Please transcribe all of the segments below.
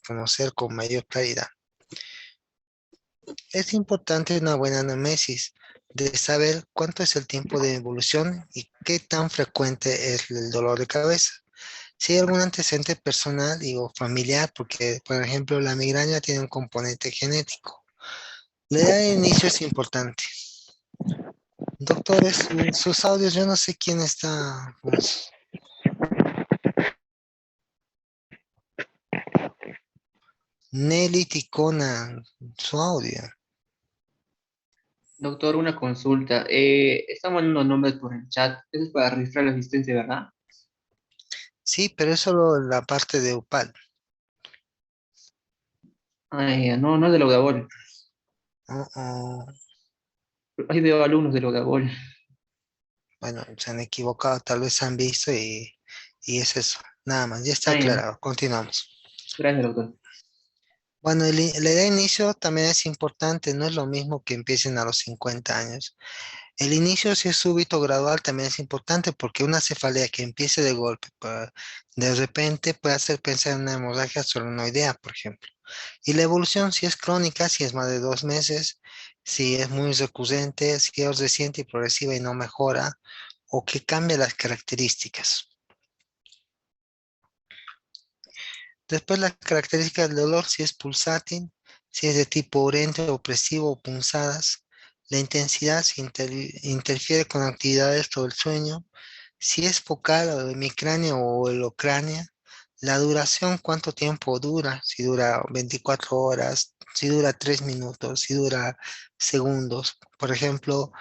conocer con mayor claridad. Es importante una buena anamnesis de saber cuánto es el tiempo de evolución y qué tan frecuente es el dolor de cabeza. Si hay algún antecedente personal o familiar, porque por ejemplo la migraña tiene un componente genético. La edad de inicio es importante. Doctores, sus audios, yo no sé quién está, pues, Nelly Ticona, su audio. Doctor, una consulta. Estamos dando nombres por el chat. Eso es para registrar la asistencia, ¿verdad? Sí, pero es solo la parte de UPAL. Ay, no, no es de Laudabol. Oh, oh. Ahí veo alumnos de Laudabol. Bueno, se han equivocado, tal vez han visto y es eso. Nada más, ya está Ay, aclarado. Continuamos. gracias, doctor. Bueno, la edad de inicio también es importante, no es lo mismo que empiecen a los 50 años. El inicio, si es súbito gradual, también es importante porque una cefalea que empiece de golpe, de repente puede hacer pensar en una hemorragia solenoidea, por ejemplo. Y la evolución, si es crónica, si es más de 2 meses, si es muy recurrente, si es reciente y progresiva y no mejora, o que cambia las características. Después las características del dolor, si es pulsátil, si es de tipo urente, opresivo o punzadas. La intensidad, si interfiere con actividades todo el sueño. Si es focal o hemicránea o holocránea. La duración, cuánto tiempo dura, si dura 24 horas, si dura 3 minutos, si dura segundos. Por ejemplo,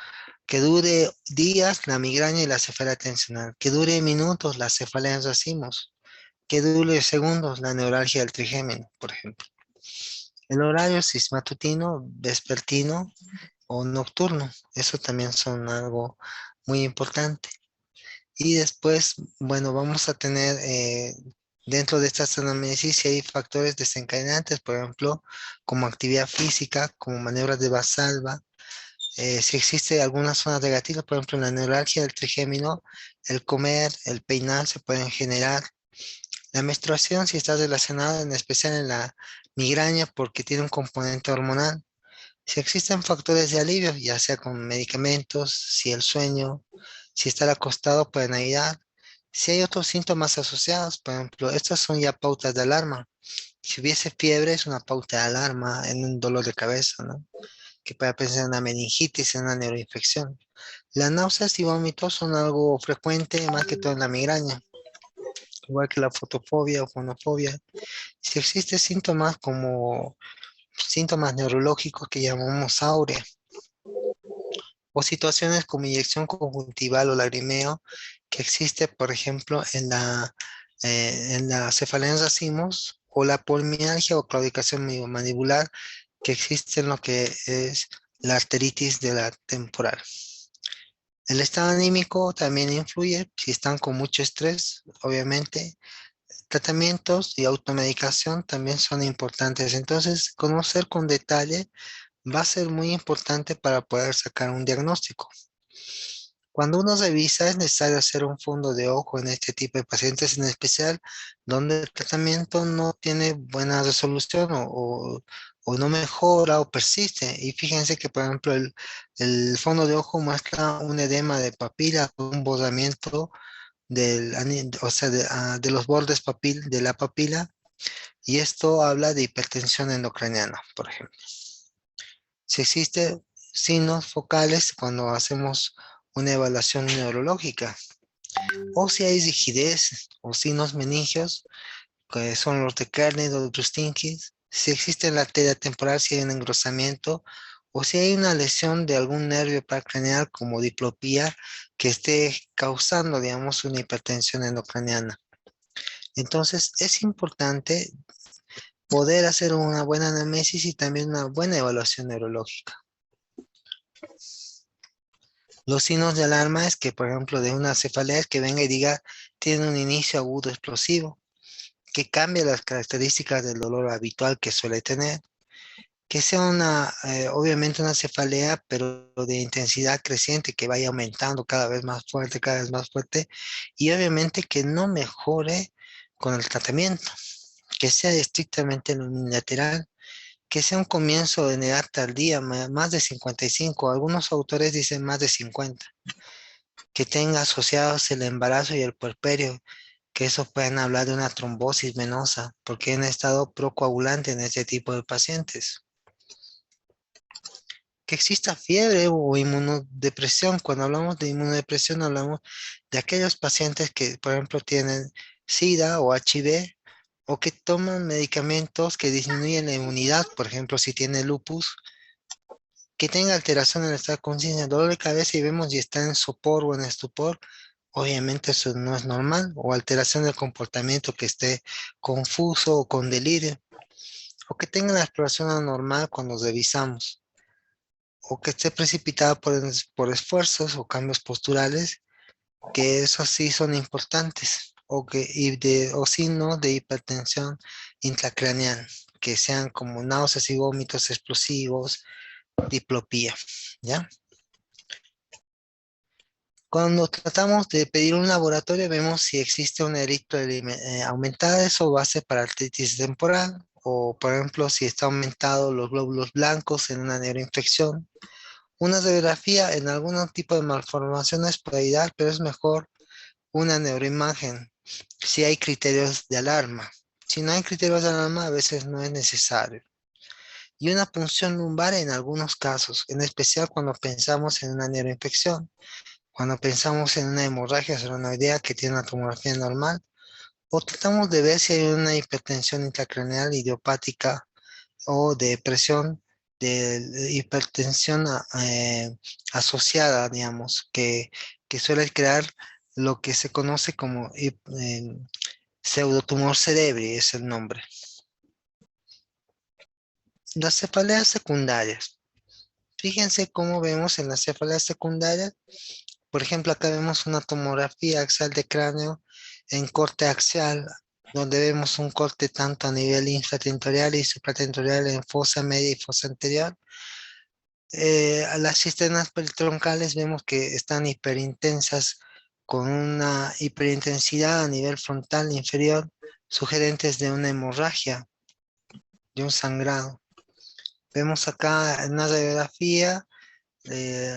que dure días la migraña y la cefalea tensional, que dure minutos la cefalea en racimos, que dure segundos la neuralgia del trigémino, por ejemplo. El horario, si es matutino, vespertino o nocturno, eso también son algo muy importante. Y después, bueno, vamos a tener dentro de estas anamnesis si hay factores desencadenantes, por ejemplo, como actividad física, como maniobras de Valsalva, si existe alguna zona negativa, por ejemplo, en la neuralgia del trigémino, el comer, el peinar se pueden generar. La menstruación si está relacionada en especial en la migraña porque tiene un componente hormonal. Si existen factores de alivio, ya sea con medicamentos, si el sueño, si estar acostado pueden ayudar. Si hay otros síntomas asociados, por ejemplo, estas son ya pautas de alarma. Si hubiese fiebre es una pauta de alarma en un dolor de cabeza, ¿no? Que puede pensar en una meningitis, en una neuroinfección. Las náuseas y vómitos son algo frecuente, más que todo en la migraña, igual que la fotofobia o fonofobia. Si existen síntomas como síntomas neurológicos que llamamos aurea, o situaciones como inyección conjuntival o lagrimeo que existe, por ejemplo, en la cefalea en racimos, o la polimialgia o claudicación mandibular que existe en lo que es la arteritis de la temporal. El estado anímico también influye, si están con mucho estrés, obviamente. Tratamientos y automedicación también son importantes. Entonces, conocer con detalle va a ser muy importante para poder sacar un diagnóstico. Cuando uno revisa, es necesario hacer un fondo de ojo en este tipo de pacientes, en especial donde el tratamiento no tiene buena resolución o no mejora o persiste. Y fíjense que, por ejemplo, el fondo de ojo muestra un edema de papila, un bordamiento o sea, de los bordes de la papila, y esto habla de hipertensión endocraniana, por ejemplo. Si existen signos focales cuando hacemos una evaluación neurológica, o si hay rigidez o signos meningios, que son los de Kerner o de Brustinski, si existe la arteria temporal, si hay un engrosamiento, o si hay una lesión de algún nervio paracraneal como diplopía que esté causando, digamos, una hipertensión endocraniana. Entonces, es importante poder hacer una buena anamnesis y también una buena evaluación neurológica. Los signos de alarma es que, por ejemplo, de una cefalea es que venga y diga, tiene un inicio agudo explosivo, que cambie las características del dolor habitual que suele tener, que sea obviamente una cefalea, pero de intensidad creciente, que vaya aumentando cada vez más fuerte, y obviamente que no mejore con el tratamiento. que sea estrictamente unilateral, que sea un comienzo de edad tardía, más de 55, algunos autores dicen más de 50, que tenga asociados el embarazo y el puerperio, que eso pueden hablar de una trombosis venosa, porque han estado procoagulante en este tipo de pacientes. Que exista fiebre o inmunodepresión. Cuando hablamos de inmunodepresión hablamos de aquellos pacientes que, por ejemplo, tienen SIDA o HIV o que toman medicamentos que disminuyen la inmunidad, por ejemplo, si tiene lupus, que tenga alteración en el estado de conciencia, dolor de cabeza y vemos si está en sopor o en estupor, obviamente eso no es normal, o alteración del comportamiento que esté confuso o con delirio, o que tenga la exploración anormal cuando revisamos, o que esté precipitada por esfuerzos o cambios posturales, que esos sí son importantes, o signos de hipertensión intracraneal, que sean como náuseas y vómitos explosivos, diplopía, ¿ya? Cuando tratamos de pedir un laboratorio, vemos si existe una aumentada, eso base para artritis temporal, o por ejemplo, si está aumentado los glóbulos blancos en una neuroinfección. Una radiografía en algún tipo de malformaciones puede ayudar, pero es mejor una neuroimagen si hay criterios de alarma. Si no hay criterios de alarma, a veces no es necesario. Y una punción lumbar en algunos casos, en especial cuando pensamos en una neuroinfección. Cuando pensamos en una hemorragia cerebroidea que tiene una tomografía normal, o tratamos de ver si hay una hipertensión intracraneal idiopática o de presión de hipertensión asociada, digamos, que suele crear lo que se conoce como pseudotumor cerebri, es el nombre. Las cefaleas secundarias. Fíjense cómo vemos en las cefaleas secundarias. Por ejemplo, acá vemos una tomografía axial de cráneo en corte axial, donde vemos un corte tanto a nivel infratentorial y supratentorial en fosa media y fosa anterior. A las cisternas peritroncales vemos que están hiperintensas con una hiperintensidad a nivel frontal inferior, sugerentes de una hemorragia, de un sangrado. Vemos acá en una radiografía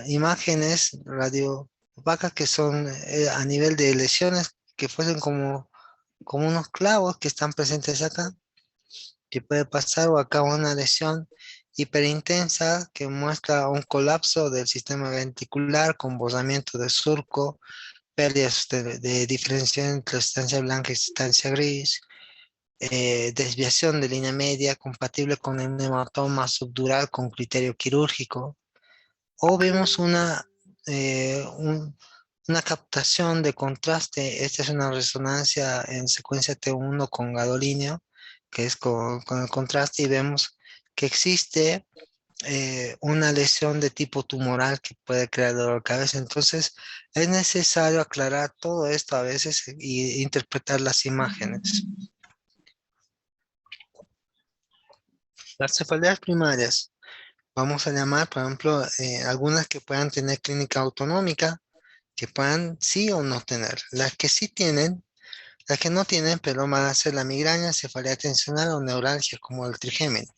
imágenes radiopacas que son a nivel de lesiones que fuesen como unos clavos que están presentes acá, que puede pasar, o acá una lesión hiperintensa que muestra un colapso del sistema ventricular con bosamiento de surco, pérdidas de diferenciación entre sustancia blanca y sustancia gris, desviación de línea media compatible con un hematoma subdural con criterio quirúrgico, o vemos una captación de contraste. Esta es una resonancia en secuencia T1 con gadolinio, que es con el contraste, y vemos que existe una lesión de tipo tumoral que puede crear dolor de cabeza. Entonces, es necesario aclarar todo esto a veces y interpretar las imágenes. Las cefaleas primarias, vamos a llamar, por ejemplo, algunas que puedan tener clínica autonómica, que puedan sí o no tener. Las que sí tienen, las que no tienen, pero van a ser la migraña, cefalea tensional o neuralgia, como el trigémino.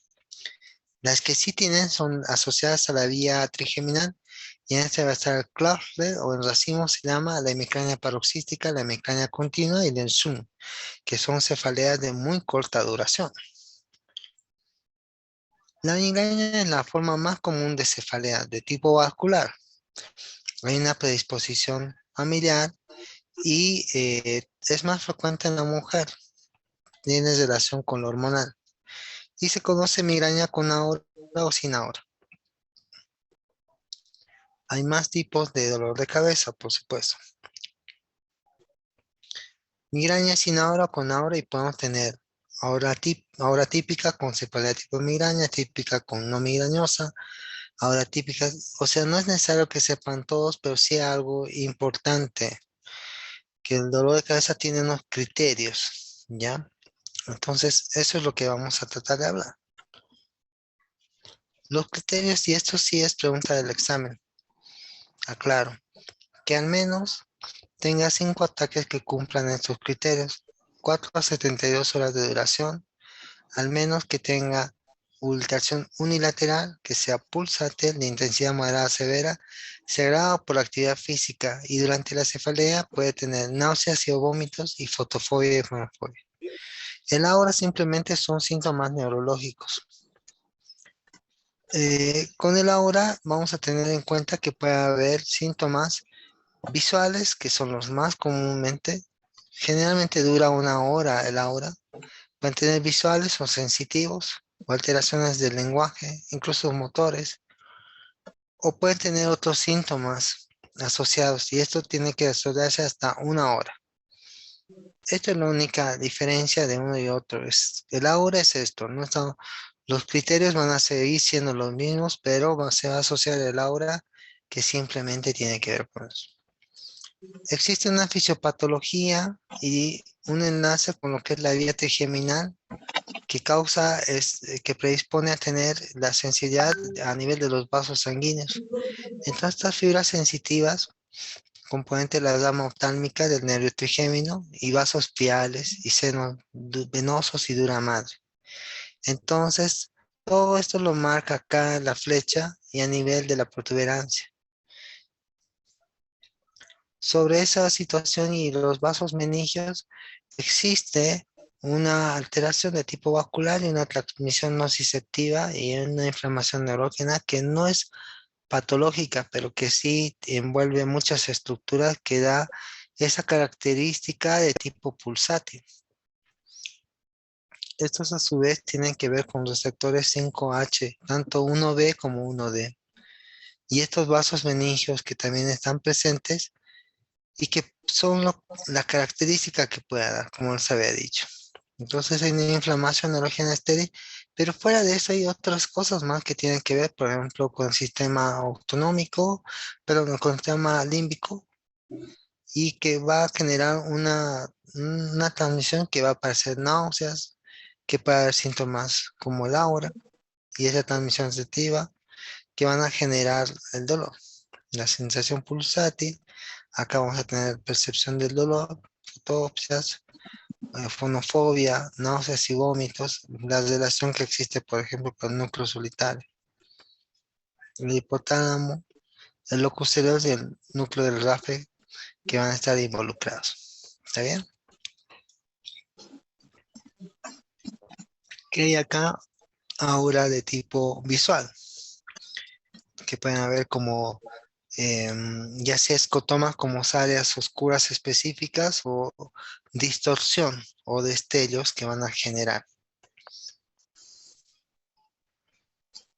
Las que sí tienen son asociadas a la vía trigeminal, y en este va a estar el Cluster, o en racimo se llama la hemicrania paroxística, la hemicrania continua y el Zoom, que son cefaleas de muy corta duración. La migraña es la forma más común de cefalea de tipo vascular. Hay una predisposición familiar y es más frecuente en la mujer. Tiene relación con lo hormonal. Y se conoce migraña con aura o sin aura. Hay más tipos de dolor de cabeza, por supuesto. Migraña sin aura o con aura, y podemos tener aura típica con cefalea tipo migraña, típica con no migrañosa, aura típica. O sea, no es necesario que sepan todos, pero sí algo importante, que el dolor de cabeza tiene unos criterios, ¿ya? Entonces, eso es lo que vamos a tratar de hablar. Los criterios, y esto sí es pregunta del examen, aclaro, que al menos tenga 5 ataques que cumplan estos criterios. 4 a 72 horas de duración, al menos que tenga ultracción unilateral, que sea pulsátil de intensidad moderada a severa, se agrava por la actividad física y durante la cefalea puede tener náuseas y o vómitos y fotofobia y fonofobia. El ahora simplemente son síntomas neurológicos. Con el aura vamos a tener en cuenta que puede haber síntomas visuales, que son los más comúnmente. Generalmente dura una hora el aura. Pueden tener visuales o sensitivos, o alteraciones del lenguaje, incluso motores, o pueden tener otros síntomas asociados, y esto tiene que asociarse hasta una hora. Esta es la única diferencia de uno y otro. El aura es esto, no está- los criterios van a seguir siendo los mismos, pero se va a asociar el aura que simplemente tiene que ver con eso. Existe una fisiopatología y un enlace con lo que es la vía trigeminal que que predispone a tener la sensibilidad a nivel de los vasos sanguíneos. Entonces, estas fibras sensitivas, componente de la rama oftálmica del nervio trigémino y vasos piales y senos venosos y dura madre. Entonces, todo esto lo marca acá en la flecha y a nivel de la protuberancia. Sobre esa situación y los vasos meningios, existe una alteración de tipo vascular y una transmisión nociceptiva y una inflamación neurógena que no es patológica, pero que sí envuelve muchas estructuras que da esa característica de tipo pulsátil. Estos a su vez tienen que ver con receptores 5H, tanto 1B como 1D. Y estos vasos meningios que también están presentes y que son la característica que pueda dar, como les había dicho. Entonces hay una inflamación erógena estéril, pero fuera de eso hay otras cosas más que tienen que ver, por ejemplo, con el sistema autonómico, perdón, con el sistema límbico, y que va a generar una transmisión que va a aparecer náuseas, que puede haber síntomas como el aura, y esa transmisión sensitiva que van a generar el dolor, la sensación pulsátil. Acá vamos a tener percepción del dolor, fotopsias, fonofobia, náuseas y vómitos, la relación que existe, por ejemplo, con el núcleo solitario, el hipotálamo, el locus cerebral y el núcleo del RAFE que van a estar involucrados. ¿Está bien? Que hay acá aura de tipo visual, que pueden haber como ya sea escotomas como áreas oscuras específicas o distorsión o destellos que van a generar.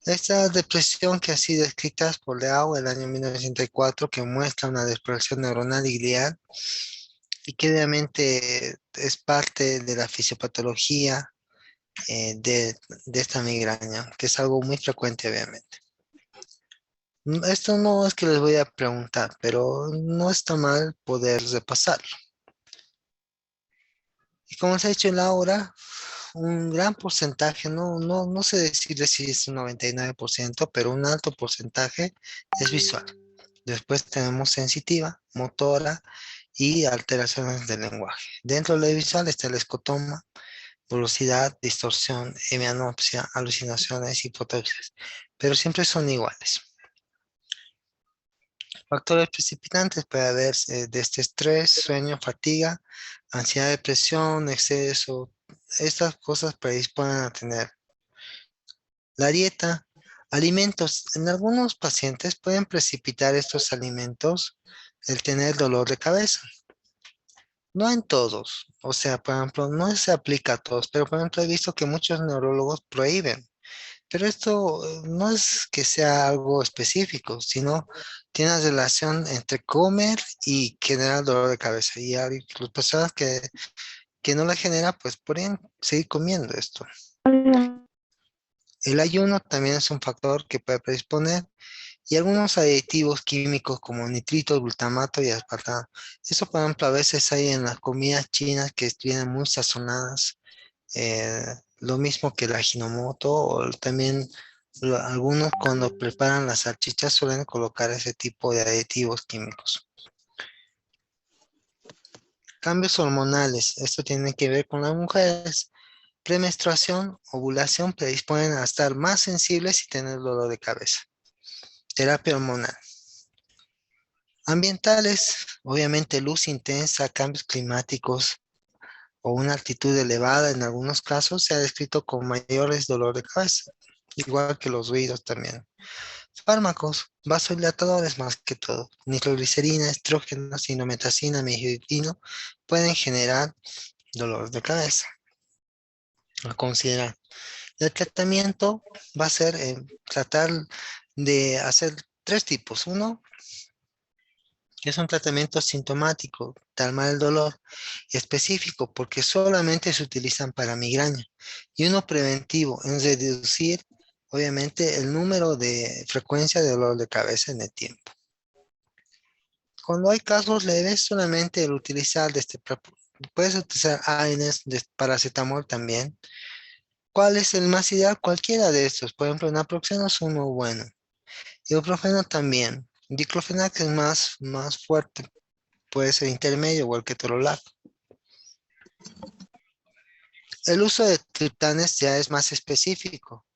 Esta depresión que ha sido escrita por Leao en el año 1984, que muestra una despresión neuronal y glial y que obviamente es parte de la fisiopatología de esta migraña, que es algo muy frecuente obviamente. Esto no es que les voy a preguntar, pero no está mal poder repasarlo. Y como se ha dicho en la hora, un gran porcentaje, no sé decirle si es un 99%, pero un alto porcentaje es visual. Después tenemos sensitiva, motora y alteraciones del lenguaje. Dentro de lo visual está el escotoma, velocidad, distorsión, hemianopsia, alucinaciones y fotopsias, pero siempre son iguales. Factores precipitantes puede haber de este estrés, sueño, fatiga, ansiedad, depresión, exceso. Estas cosas predisponen a tener la dieta. Alimentos. En algunos pacientes pueden precipitar estos alimentos el tener dolor de cabeza. No en todos. O sea, por ejemplo, no se aplica a todos, pero por ejemplo he visto que muchos neurólogos prohíben. Pero esto no es que sea algo específico, sino tiene una relación entre comer y generar dolor de cabeza. Y hay las personas que no la genera, pues pueden seguir comiendo esto. El ayuno también es un factor que puede predisponer y algunos aditivos químicos como nitrito, glutamato y aspartamo. Eso, por ejemplo, a veces hay en las comidas chinas que vienen muy sazonadas, eh, lo mismo que el ajinomoto, o también algunos cuando preparan las salchichas suelen colocar ese tipo de aditivos químicos. Cambios hormonales. Esto tiene que ver con las mujeres. Premenstruación, ovulación predisponen a estar más sensibles y tener dolor de cabeza. Terapia hormonal. Ambientales, obviamente luz intensa, cambios climáticos o una altitud elevada en algunos casos se ha descrito con mayores dolor de cabeza, igual que los ruidos también. Fármacos, vasodilatadores más que todo, nitroglicerina, estrógeno, sinometacina, mijidipino, pueden generar dolor de cabeza. A considerar. El tratamiento va a ser tratar de hacer tres tipos. Uno, que es un tratamiento sintomático, calmar el dolor, específico, porque solamente se utilizan para migraña. Y uno preventivo, en reducir, obviamente, el número de frecuencia de dolor de cabeza en el tiempo. Cuando hay casos leves, solamente el utilizar puedes utilizar AINES de paracetamol también. ¿Cuál es el más ideal? Cualquiera de estos. Por ejemplo, naproxeno es uno bueno. Ibuprofeno también. Diclofenac es más fuerte. Puede ser intermedio o el ketorolac. El uso de triptanes ya es más específico.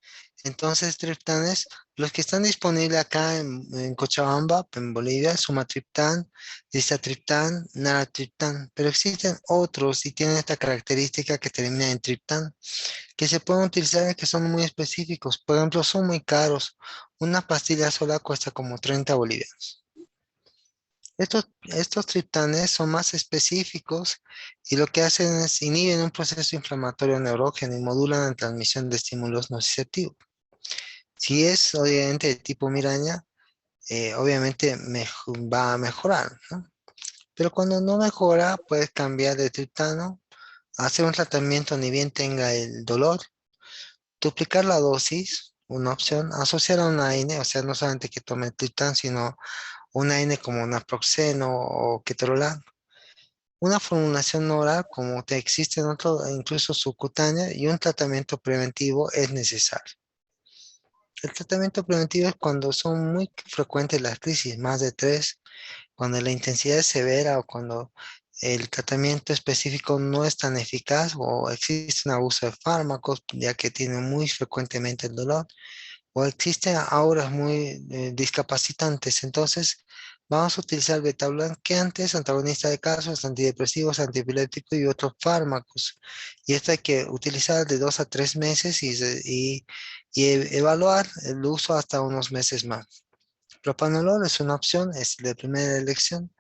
Entonces, triptanes, los que están disponibles acá en Cochabamba, en Bolivia, sumatriptán, disatriptán, naratriptán, pero existen otros y tienen esta característica que termina en triptán, que se pueden utilizar y que son muy específicos. Por ejemplo, son muy caros. Una pastilla sola cuesta como 30 bolivianos. Estos triptanes son más específicos y lo que hacen es inhiben un proceso inflamatorio neurógeno y modulan la transmisión de estímulos nociceptivos. Si es obviamente de tipo migraña, obviamente va a mejorar, ¿no? Pero cuando no mejora, puedes cambiar de triptano, hacer un tratamiento ni bien tenga el dolor, duplicar la dosis, una opción, asociar a una AINE, o sea, no solamente que tome triptán, sino una AINE como naproxeno o ketorolac. Una formulación oral, como te existe en otro, incluso subcutánea, y un tratamiento preventivo es necesario. El tratamiento preventivo es cuando son muy frecuentes las crisis, más de tres, cuando la intensidad es severa o cuando el tratamiento específico no es tan eficaz o existe un abuso de fármacos, ya que tienen muy frecuentemente el dolor, o existen auras muy discapacitantes. Entonces, vamos a utilizar beta-bloqueantes, antagonistas de casos, antidepresivos, antiepilépticos y otros fármacos. Y esto hay que utilizar de 2 a 3 meses evaluar el uso hasta unos meses más. Propanolol es una opción, es de primera elección.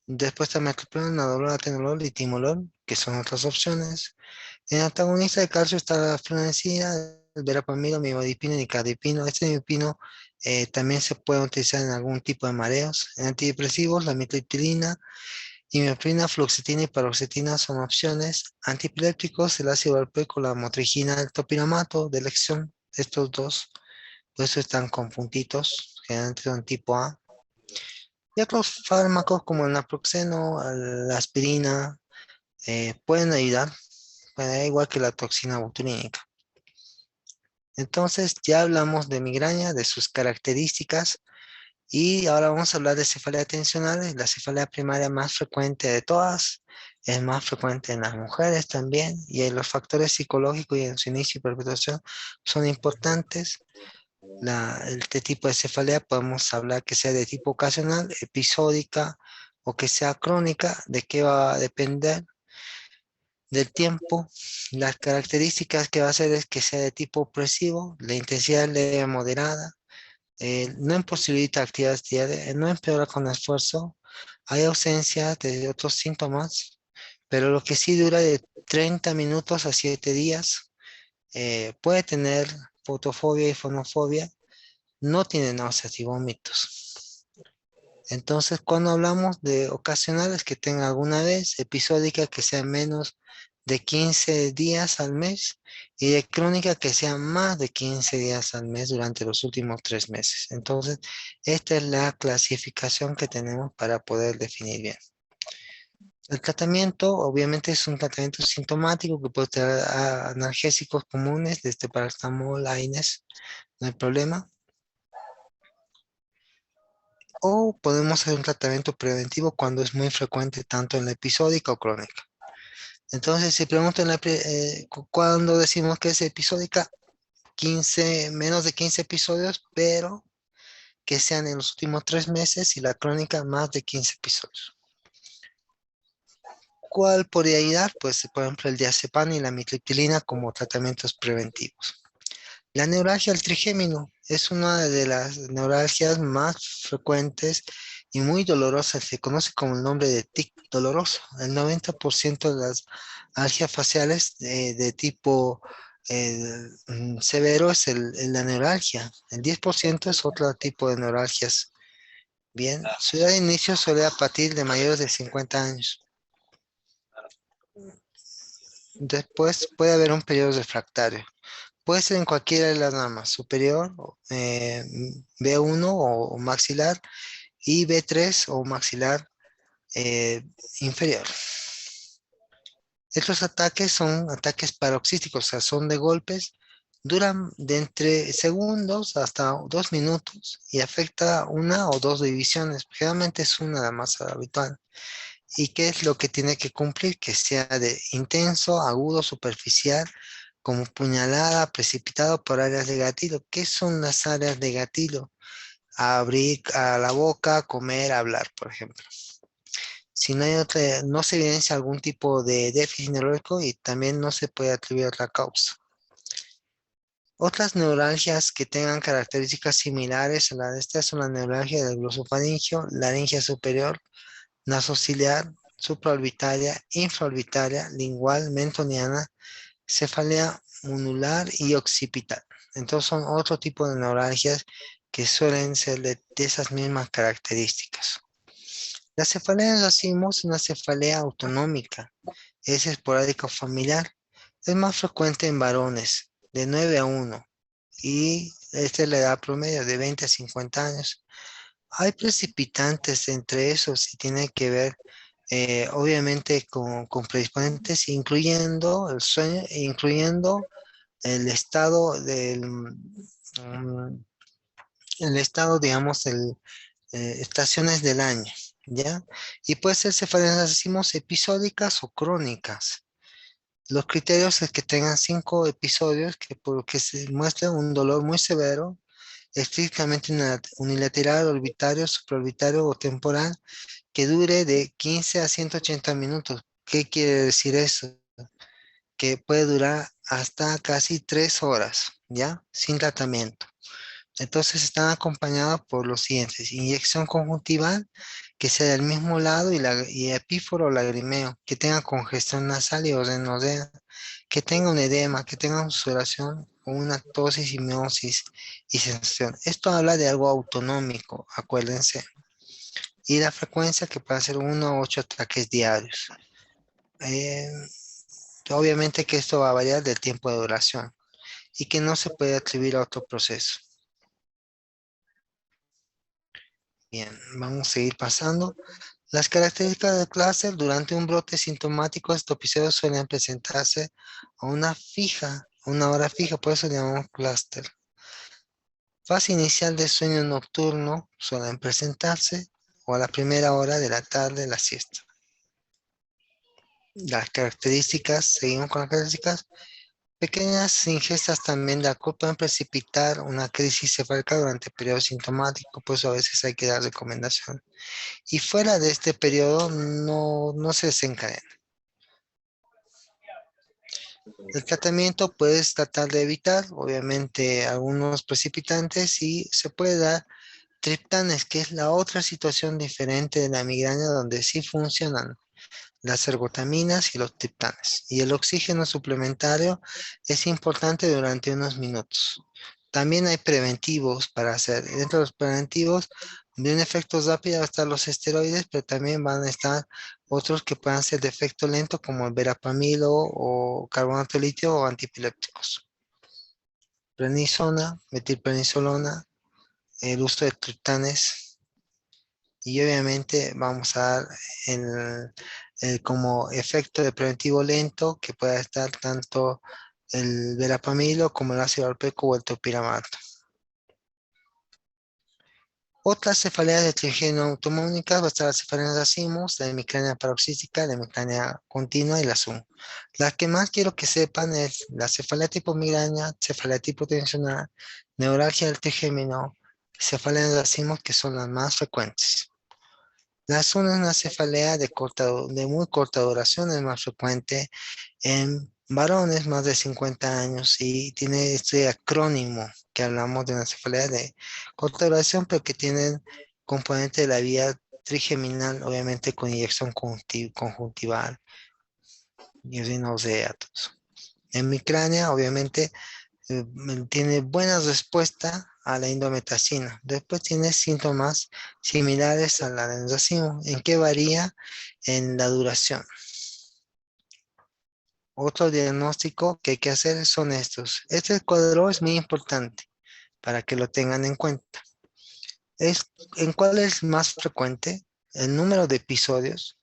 Después está metoprolol, nadolol, atenolol y timolol, que son otras opciones. En antagonista de calcio está la fluorescina, el verapamilo, mimodipino y nicardipino. Este mimodipino también se puede utilizar en algún tipo de mareos. En antidepresivos, la mitriptilina, imipridina, fluoxetina y paroxetina son opciones. Antiepilépticos, el ácido valproico, la motrigina, el topiramato de elección. Estos dos, pues están con puntitos, generalmente son tipo A. Y otros fármacos como el naproxeno, la aspirina, pueden ayudar, igual que la toxina botulínica. Entonces ya hablamos de migraña, de sus características y ahora vamos a hablar de cefalea tensional, la cefalea primaria más frecuente de todas, es más frecuente en las mujeres también y los factores psicológicos y en su inicio y perpetuación son importantes. Este tipo de cefalea podemos hablar que sea de tipo ocasional, episódica o que sea crónica, de qué va a depender del tiempo. Las características que va a hacer es que sea de tipo opresivo, la intensidad leve a moderada, no imposibilita actividades diarias, no empeora con esfuerzo, hay ausencia de otros síntomas, pero lo que sí dura de 30 minutos a 7 días, puede tener fotofobia y fonofobia, no tiene náuseas y vómitos. Entonces, cuando hablamos de ocasionales que tenga alguna vez, episódica que sea menos de 15 días al mes y de crónica que sea más de 15 días al mes durante los últimos 3 meses. Entonces, esta es la clasificación que tenemos para poder definir bien. El tratamiento, obviamente, es un tratamiento sintomático que puede tener analgésicos comunes, desde paracetamol, AINES, no hay problema. O podemos hacer un tratamiento preventivo cuando es muy frecuente, tanto en la episódica o crónica. Entonces, si preguntan cuándo decimos que es episódica, 15, menos de 15 episodios, pero que sean en los últimos 3 meses, y la crónica más de 15 episodios. ¿Cuál podría ayudar? Pues, por ejemplo, el diazepam y la mitriptilina como tratamientos preventivos. La neuralgia del trigémino es una de las neuralgias más frecuentes y muy dolorosas. Se conoce como el nombre de tic doloroso. El 90% de las algias faciales de tipo severo es la neuralgia. El 10% es otro tipo de neuralgias. Bien, su edad de inicio suele a partir de mayores de 50 años. Después puede haber un periodo refractario. Puede ser en cualquiera de las ramas, superior, B1 o maxilar, y B3 o maxilar eh, inferior. Estos ataques son ataques paroxísticos, o sea, son de golpes, duran de entre segundos hasta 2 minutos y afecta una o dos divisiones. Generalmente es una la más habitual. ¿Y qué es lo que tiene que cumplir? Que sea de intenso, agudo, superficial, como puñalada, precipitado por áreas de gatillo. ¿Qué son las áreas de gatillo? Abrir a la boca, comer, hablar, por ejemplo. Si no hay otra, no se evidencia algún tipo de déficit neurológico, y también no se puede atribuir otra causa. Otras neuralgias que tengan características similares a la de esta son la neuralgia del glosofaringio, laringe superior, nasociliar, supraorbitaria, infraorbitaria, lingual, mentoniana, cefalea monular y occipital. Entonces son otro tipo de neuralgias que suelen ser de esas mismas características. La cefalea en racimos es una cefalea autonómica, es esporádica o familiar. Es más frecuente en varones, de 9 a 1, y esta es la edad promedio, de 20 a 50 años. Hay precipitantes entre esos y tiene que ver, obviamente, con predisponentes, incluyendo el sueño, incluyendo el estado el estado, digamos, estaciones del año, ¿ya? Y puede ser cefaleas, decimos, episódicas o crónicas. Los criterios es que tengan 5 episodios que por que se muestre un dolor muy severo, estrictamente unilateral, orbitario, supraorbitario o temporal, que dure de 15 a 180 minutos. ¿Qué quiere decir eso? Que puede durar hasta casi 3 horas, ¿ya? Sin tratamiento. Entonces están acompañados por los siguientes: inyección conjuntival, que sea del mismo lado, y epíforo lagrimeo, que tenga congestión nasal y orenosea, que tenga un edema, que tenga una sudoración o una tosis y miosis y sensación. Esto habla de algo autonómico, acuérdense. Y la frecuencia, que puede ser 1 a 8 ataques diarios. Eh, Obviamente que esto va a variar del tiempo de duración y que no se puede atribuir a otro proceso. Bien, vamos a seguir pasando. Las características del clúster: durante un brote sintomático, estos episodios suelen presentarse a una hora fija, por eso le llamamos clúster. Fase inicial de sueño nocturno suelen presentarse, o a la primera hora de la tarde, la siesta. Las características, seguimos con las características. Pequeñas ingestas también de alcohol pueden precipitar una crisis cefálica durante el periodo sintomático, pues a veces hay que dar recomendación. Y fuera de este periodo no se desencadena. El tratamiento puedes tratar de evitar, obviamente, algunos precipitantes, y se puede dar triptanes, que es la otra situación diferente de la migraña donde sí funcionan las ergotaminas y los triptanes. Y el oxígeno suplementario es importante durante unos minutos. También hay preventivos para hacer. Dentro de los preventivos, de un efecto rápido, van a estar los esteroides, pero también van a estar otros que puedan ser de efecto lento, como el verapamilo o carbonato de litio o antipilépticos. Prednisona, metilprednisolona, el uso de triptanes, y obviamente vamos a dar como efecto de preventivo lento, que pueda estar tanto el verapamilo como el ácido valproico o el topiramato. Otras cefaleas de trigémino autonómicas va a estar la cefalea de racimos, la hemicrania paroxística, la hemicrania continua y la SUM. Las que más quiero que sepan es la cefalea tipo migraña, cefalea tipo tensional, neuralgia del trigémino, cefalea de racimos, que son las más frecuentes. La SUM es una cefalea de muy corta duración, es más frecuente en varones más de 50 años y tiene este acrónimo que hablamos de una cefalea de corta duración, pero que tienen componente de la vía trigeminal, obviamente con inyección conjuntival y rinoseatos. En micrania, obviamente, tiene buena respuesta a la indometacina. Después tiene síntomas similares a la del racimo. ¿En qué varía? En la duración. Otro diagnóstico que hay que hacer son estos. Este cuadro es muy importante para que lo tengan en cuenta. ¿En cuál es más frecuente? El número de episodios,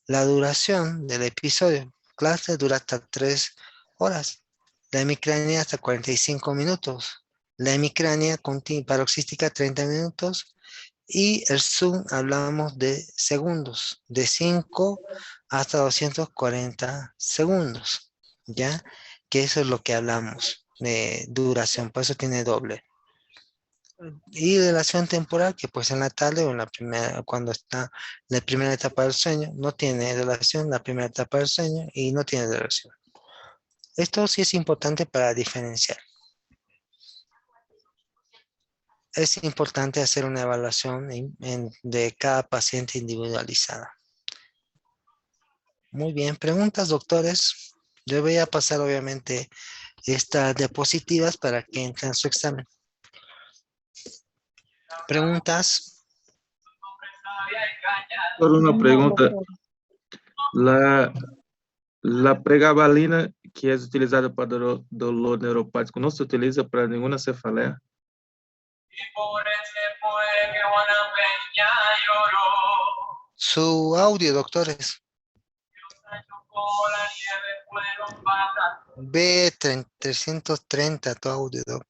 la duración del episodio. Clase dura hasta 3 horas. La hemicrania hasta 45 minutos. La hemicrania paroxística 30 minutos. Y el Zoom hablamos de segundos, de 5 hasta 240 segundos, ¿ya? Que eso es lo que hablamos de duración, por eso tiene doble. Y relación temporal, que pues en la tarde o en la primera, cuando está en la primera etapa del sueño, no tiene relación, la primera etapa del sueño y no tiene relación. Esto sí es importante para diferenciar. Es importante hacer una evaluación de cada paciente individualizada. Muy bien, preguntas, doctores. Yo voy a pasar obviamente estas diapositivas para que entren a su examen. Preguntas. Solo una No, pregunta. doctor. La, la pregabalina que es utilizada para dolor neuropático no se utiliza para ninguna cefalea. Su audio, doctores. B330, tu audio, doc.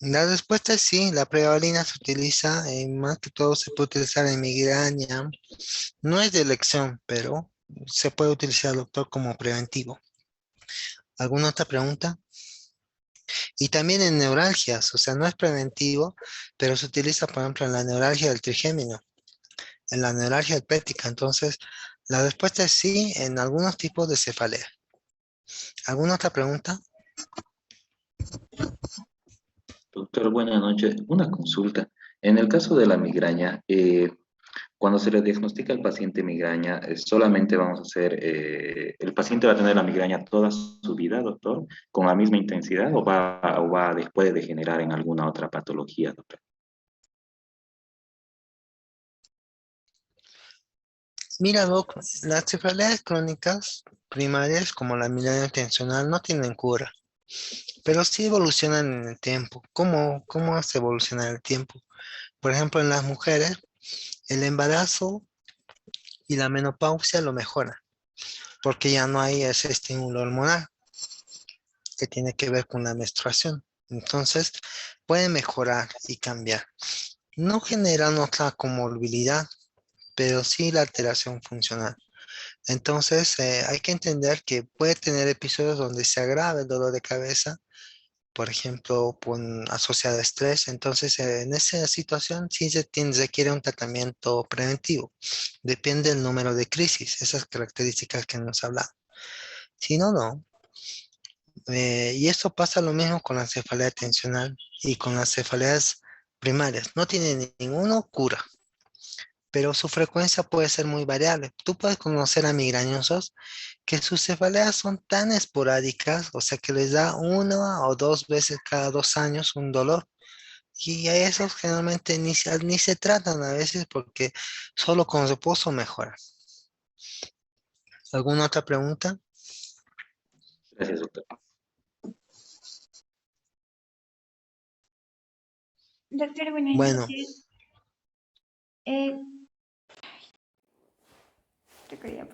La respuesta es sí, la pregabalina se utiliza, más que todo se puede utilizar en migraña. No es de elección, pero se puede utilizar, doctor, como preventivo. ¿Alguna otra pregunta? Y también en neuralgias, o sea, no es preventivo, pero se utiliza, por ejemplo, en la neuralgia del trigémino, en la neuralgia hepática. Entonces, la respuesta es sí en algunos tipos de cefalea. ¿Alguna otra pregunta? Doctor, buenas noches. Una consulta. En el caso de la migraña, cuando se le diagnostica al paciente migraña, solamente vamos a hacer, el paciente va a tener la migraña toda su vida, doctor, con la misma intensidad o va después de degenerar en alguna otra patología, doctor. Mira, doc, las cefaleas crónicas primarias, como la migraña tensional, no tienen cura, pero sí evolucionan en el tiempo. ¿Cómo se evoluciona en el tiempo? Por ejemplo, en las mujeres, el embarazo y la menopausia lo mejoran, porque ya no hay ese estímulo hormonal que tiene que ver con la menstruación. Entonces, puede mejorar y cambiar. No generan otra comorbilidad, pero sí la alteración funcional. Entonces, hay que entender que puede tener episodios donde se agrava el dolor de cabeza, por ejemplo, asociado a estrés. Entonces, en esa situación sí requiere un tratamiento preventivo. Depende del número de crisis, esas características que nos hablado. Si no, no. Y esto pasa lo mismo con la cefalea tensional y con las cefaleas primarias. No tienen ninguno cura, pero su frecuencia puede ser muy variable. Tú puedes conocer a migrañosos que sus cefaleas son tan esporádicas, o sea que les da una o dos veces cada 2 años un dolor. Y a esos generalmente ni se tratan a veces porque solo con reposo mejoran. ¿Alguna otra pregunta? Gracias, doctor. Doctor, buenas Bueno, noches. Eh, quería